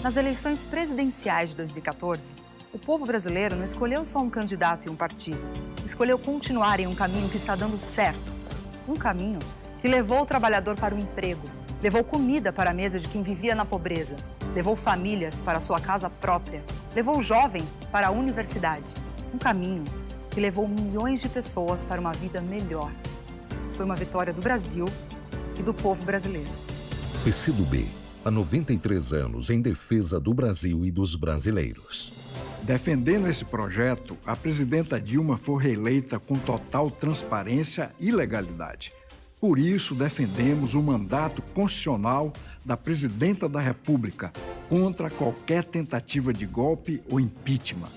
Nas eleições presidenciais de 2014, o povo brasileiro não escolheu só um candidato e um partido. Escolheu continuar em um caminho que está dando certo. Um caminho que levou o trabalhador para o emprego, levou comida para a mesa de quem vivia na pobreza, levou famílias para a sua casa própria, levou o jovem para a universidade. Um caminho que levou milhões de pessoas para uma vida melhor. Foi uma vitória do Brasil e do povo brasileiro. PCdoB, há 93 anos em defesa do Brasil e dos brasileiros. Defendendo esse projeto, a presidenta Dilma foi reeleita com total transparência e legalidade. Por isso, defendemos o mandato constitucional da presidenta da República contra qualquer tentativa de golpe ou impeachment.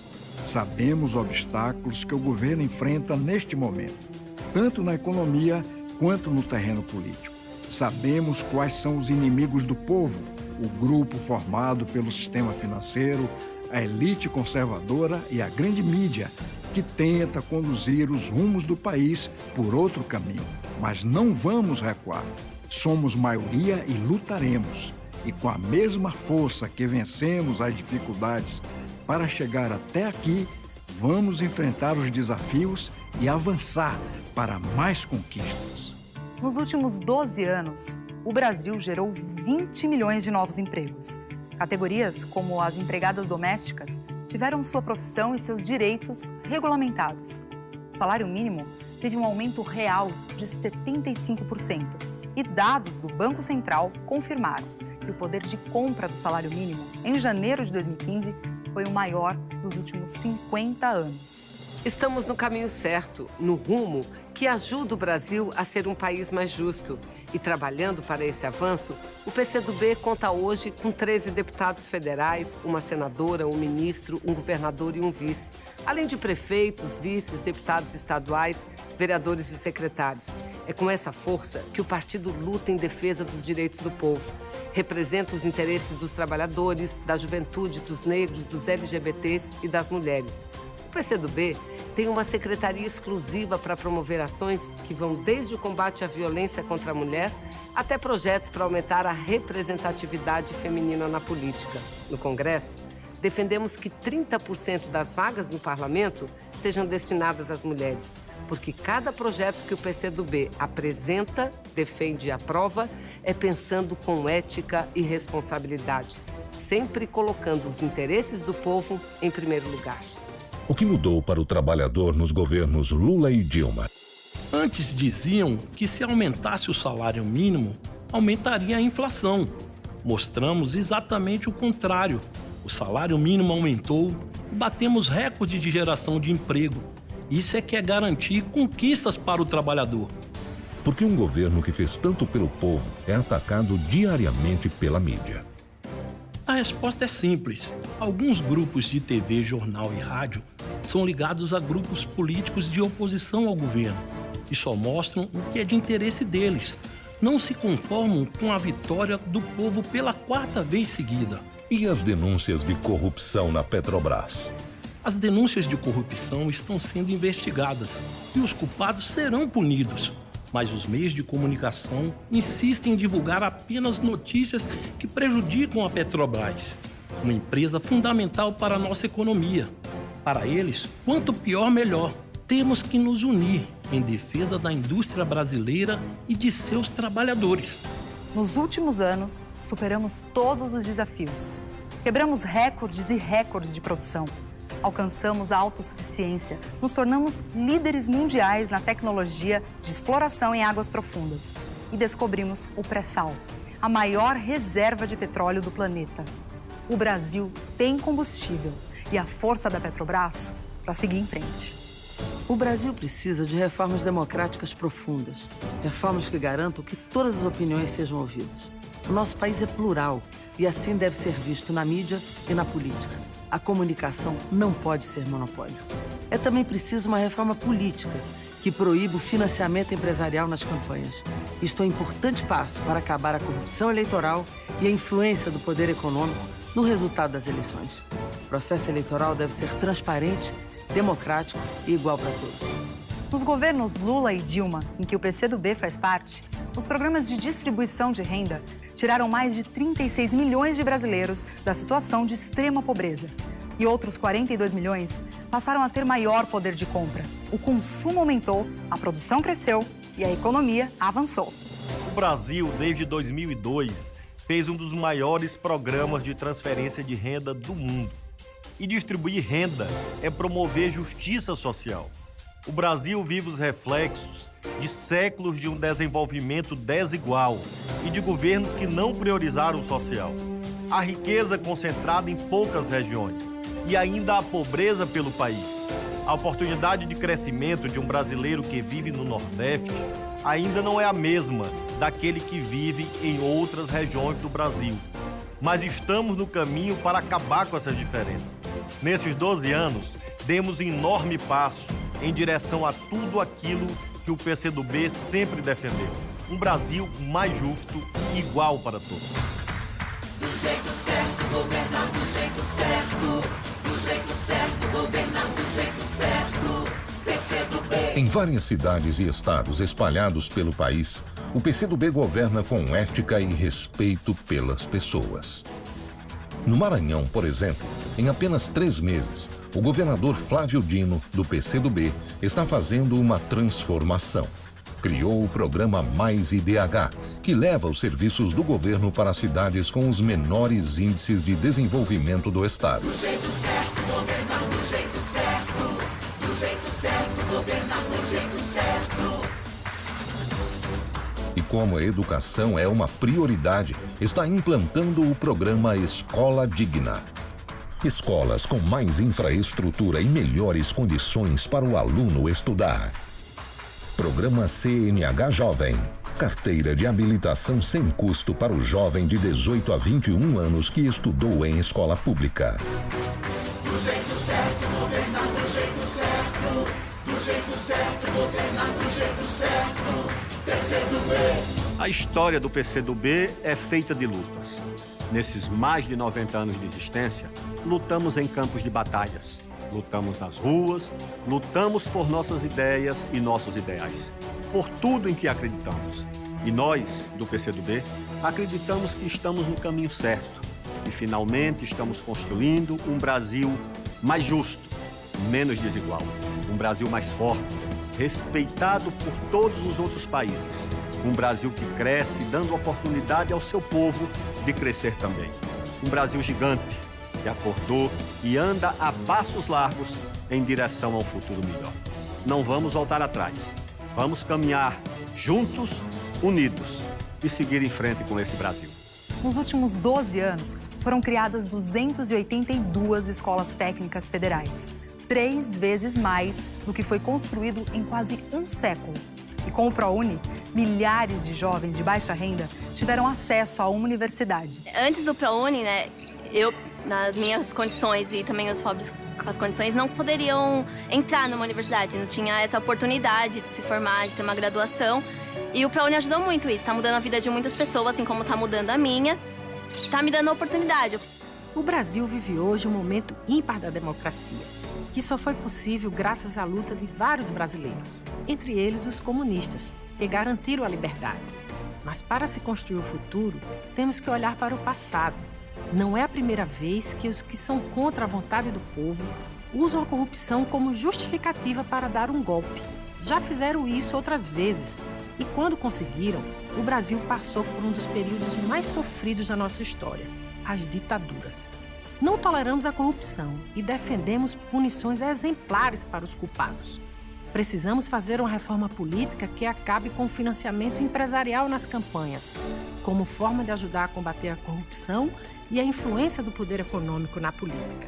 Sabemos os obstáculos que o governo enfrenta neste momento, tanto na economia quanto no terreno político. Sabemos quais são os inimigos do povo, o grupo formado pelo sistema financeiro, a elite conservadora e a grande mídia, que tenta conduzir os rumos do país por outro caminho. Mas não vamos recuar. Somos maioria e lutaremos. E com a mesma força que vencemos as dificuldades para chegar até aqui, vamos enfrentar os desafios e avançar para mais conquistas. Nos últimos 12 anos, o Brasil gerou 20 milhões de novos empregos. Categorias como as empregadas domésticas tiveram sua profissão e seus direitos regulamentados. O salário mínimo teve um aumento real de 75%. E dados do Banco Central confirmaram que o poder de compra do salário mínimo em janeiro de 2015 foi o maior dos últimos 50 anos. Estamos no caminho certo, no rumo que ajuda o Brasil a ser um país mais justo. E trabalhando para esse avanço, o PCdoB conta hoje com 13 deputados federais, uma senadora, um ministro, um governador e um vice, além de prefeitos, vices, deputados estaduais, vereadores e secretários. É com essa força que o partido luta em defesa dos direitos do povo. Representa os interesses dos trabalhadores, da juventude, dos negros, dos LGBTs e das mulheres. O PCdoB tem uma secretaria exclusiva para promover ações que vão desde o combate à violência contra a mulher até projetos para aumentar a representatividade feminina na política. No Congresso, defendemos que 30% das vagas no parlamento sejam destinadas às mulheres, porque cada projeto que o PCdoB apresenta, defende e aprova é pensando com ética e responsabilidade, sempre colocando os interesses do povo em primeiro lugar. O que mudou para o trabalhador nos governos Lula e Dilma? Antes diziam que se aumentasse o salário mínimo, aumentaria a inflação. Mostramos exatamente o contrário. O salário mínimo aumentou e batemos recorde de geração de emprego. Isso é que é garantir conquistas para o trabalhador. Porque um governo que fez tanto pelo povo é atacado diariamente pela mídia. A resposta é simples. Alguns grupos de TV, jornal e rádio são ligados a grupos políticos de oposição ao governo e só mostram o que é de interesse deles. Não se conformam com a vitória do povo pela 4ª vez seguida. E as denúncias de corrupção na Petrobras? As denúncias de corrupção estão sendo investigadas e os culpados serão punidos. Mas os meios de comunicação insistem em divulgar apenas notícias que prejudicam a Petrobras, uma empresa fundamental para a nossa economia. Para eles, quanto pior, melhor. Temos que nos unir em defesa da indústria brasileira e de seus trabalhadores. Nos últimos anos, superamos todos os desafios. Quebramos recordes e recordes de produção. Alcançamos a autossuficiência, nos tornamos líderes mundiais na tecnologia de exploração em águas profundas e descobrimos o pré-sal, a maior reserva de petróleo do planeta. O Brasil tem combustível e a força da Petrobras para seguir em frente. O Brasil precisa de reformas democráticas profundas, reformas que garantam que todas as opiniões sejam ouvidas. O nosso país é plural e assim deve ser visto na mídia e na política. A comunicação não pode ser monopólio. É também preciso uma reforma política que proíba o financiamento empresarial nas campanhas. Isto é um importante passo para acabar a corrupção eleitoral e a influência do poder econômico no resultado das eleições. O processo eleitoral deve ser transparente, democrático e igual para todos. Nos governos Lula e Dilma, em que o PCdoB faz parte, os programas de distribuição de renda tiraram mais de 36 milhões de brasileiros da situação de extrema pobreza. E outros 42 milhões passaram a ter maior poder de compra. O consumo aumentou, a produção cresceu e a economia avançou. O Brasil, desde 2002, fez um dos maiores programas de transferência de renda do mundo. E distribuir renda é promover justiça social. O Brasil vive os reflexos de séculos de um desenvolvimento desigual e de governos que não priorizaram o social. A riqueza concentrada em poucas regiões e ainda a pobreza pelo país. A oportunidade de crescimento de um brasileiro que vive no Nordeste ainda não é a mesma daquele que vive em outras regiões do Brasil. Mas estamos no caminho para acabar com essas diferenças. Nesses 12 anos, demos um enorme passo em direção a tudo aquilo que o PCdoB sempre defendeu. Um Brasil mais justo e igual para todos. Do jeito certo, governar do jeito certo. Do jeito certo, governar do jeito certo. PCdoB. Em várias cidades e estados espalhados pelo país, o PCdoB governa com ética e respeito pelas pessoas. No Maranhão, por exemplo, em apenas 3 meses, o governador Flávio Dino, do PCdoB, está fazendo uma transformação. Criou o programa Mais IDH, que leva os serviços do governo para cidades com os menores índices de desenvolvimento do estado. Do jeito certo, governar do jeito certo. Do jeito certo, governar do jeito certo. E como a educação é uma prioridade, está implantando o programa Escola Digna. Escolas com mais infraestrutura e melhores condições para o aluno estudar. Programa CNH Jovem. Carteira de habilitação sem custo para o jovem de 18 a 21 anos que estudou em escola pública. Do jeito certo, governar do jeito certo. Do jeito certo, governar do jeito certo. PCdoB. A história do PCdoB é feita de lutas. Nesses mais de 90 anos de existência, lutamos em campos de batalhas. Lutamos nas ruas, lutamos por nossas ideias e nossos ideais. Por tudo em que acreditamos. E nós, do PCdoB, acreditamos que estamos no caminho certo. E finalmente estamos construindo um Brasil mais justo, menos desigual. Um Brasil mais forte, respeitado por todos os outros países. Um Brasil que cresce, dando oportunidade ao seu povo de crescer também. Um Brasil gigante, que acordou e anda a passos largos em direção ao futuro melhor. Não vamos voltar atrás. Vamos caminhar juntos, unidos e seguir em frente com esse Brasil. Nos últimos 12 anos, foram criadas 282 escolas técnicas federais. 3 vezes mais do que foi construído em quase um século. E com o ProUni, milhares de jovens de baixa renda tiveram acesso a uma universidade. Antes do ProUni, né, eu, nas minhas condições e também os pobres com as condições, não poderiam entrar numa universidade, não tinha essa oportunidade de se formar, de ter uma graduação. E o ProUni ajudou muito isso, está mudando a vida de muitas pessoas, assim como está mudando a minha, está me dando a oportunidade. O Brasil vive hoje um momento ímpar da democracia, que só foi possível graças à luta de vários brasileiros, entre eles os comunistas, que garantiram a liberdade. Mas para se construir o futuro, temos que olhar para o passado. Não é a primeira vez que os que são contra a vontade do povo usam a corrupção como justificativa para dar um golpe. Já fizeram isso outras vezes, e quando conseguiram, o Brasil passou por um dos períodos mais sofridos da nossa história, as ditaduras. Não toleramos a corrupção e defendemos punições exemplares para os culpados. Precisamos fazer uma reforma política que acabe com o financiamento empresarial nas campanhas, como forma de ajudar a combater a corrupção e a influência do poder econômico na política.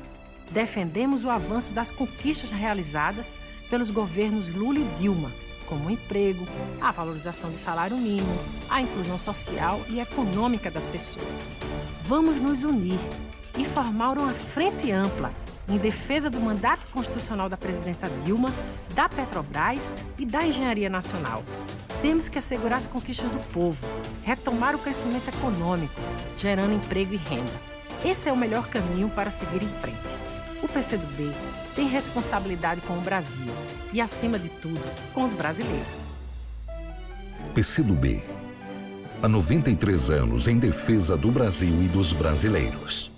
Defendemos o avanço das conquistas realizadas pelos governos Lula e Dilma, como o emprego, a valorização do salário mínimo, a inclusão social e econômica das pessoas. Vamos nos unir e formar uma frente ampla em defesa do mandato constitucional da presidenta Dilma, da Petrobras e da Engenharia Nacional. Temos que assegurar as conquistas do povo, retomar o crescimento econômico, gerando emprego e renda. Esse é o melhor caminho para seguir em frente. O PCdoB tem responsabilidade com o Brasil e, acima de tudo, com os brasileiros. PCdoB. Há 93 anos em defesa do Brasil e dos brasileiros.